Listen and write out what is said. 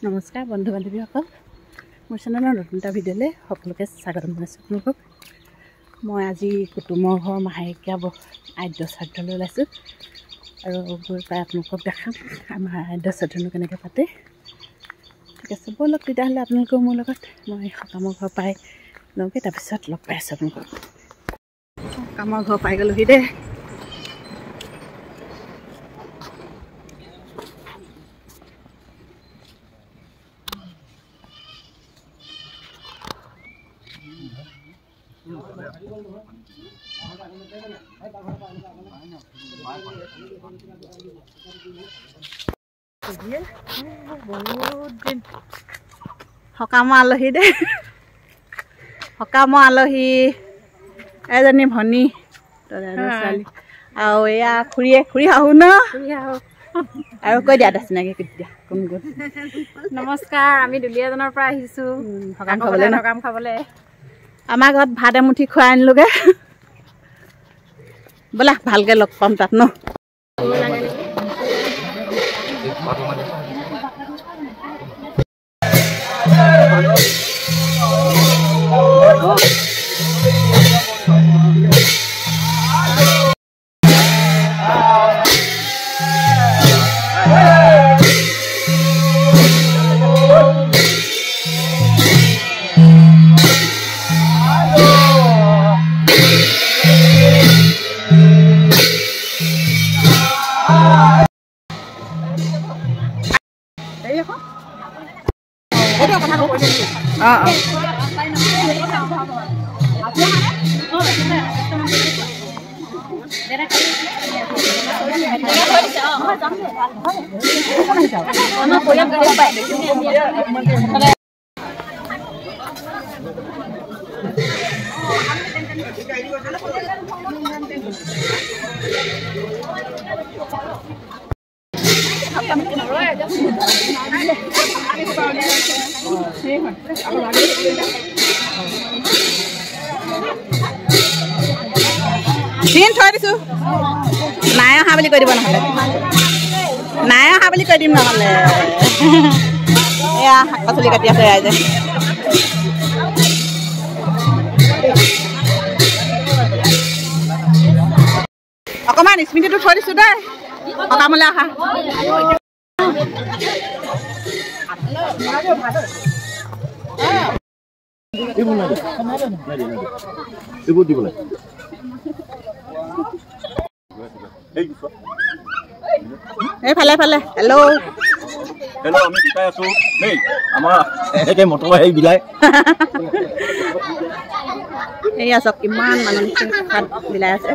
নমস্কাৰ বন্ধু বান্ধৱীসকল, মোৰ চেনেলৰ নতুন এটা ভিডিঅ'লৈ সকলোকে স্বাগতম জনাইছোঁ আপোনালোকক। মই আজি কুটুমৰ ঘৰ মাহেকীয়া আদ্য শ্ৰাদ্ধলৈ ওলাইছোঁ আৰু গৈ পাই আপোনালোকক দেখাম আমাৰ আদ্য শ্ৰাদ্ধনো কেনেকৈ পাতে। ঠিক আছে, ব'লক তেতিয়াহ'লে আপোনালোকেও মোৰ লগত। মই সকামৰ ঘৰ পাই লওঁগৈ, তাৰপিছত লগ পাই আছোঁ আপোনালোকক। সকামৰ ঘৰ পাই গ'লোহি দেই। বহুত দিন সকামৰ আলহী দেই, সকামৰ আলহী এজনী ভনী ছোৱালী আৰু এয়া খুৰী শাহু ন আৰু কৈ দিয়া চিনাকি দিয়া কোন কোন। নমস্কাৰ, আমি দুলীয়াজনৰ পৰা আহিছোঁ সকাম খাবলৈ। সকাম খাবলৈ আমাৰ ঘৰত ভাত এমুঠি খুৱাই আনিলোগৈ। ব'লা ভালকৈ লগ পাম তাত ন। চিন থৈ দিছোঁ, নাই অহা বুলি কৈ দিব নহ'লে, নাই অহা বুলি কৈ দিম নহ'লে। এয়া শাক পাচলি কাটি আছে ৰাইজে। অকণমান স্মৃতিটো থৈ দিছোঁ দেই, সকামলৈ অহা। এইফালে ফালে হেল্ল' হেল্ল', আমি বিকাই আছো দেই। আমাৰ একে মটৰ আহি বিলাই এয়া চব কিমান মানুহ ভাত বিলাই আছে।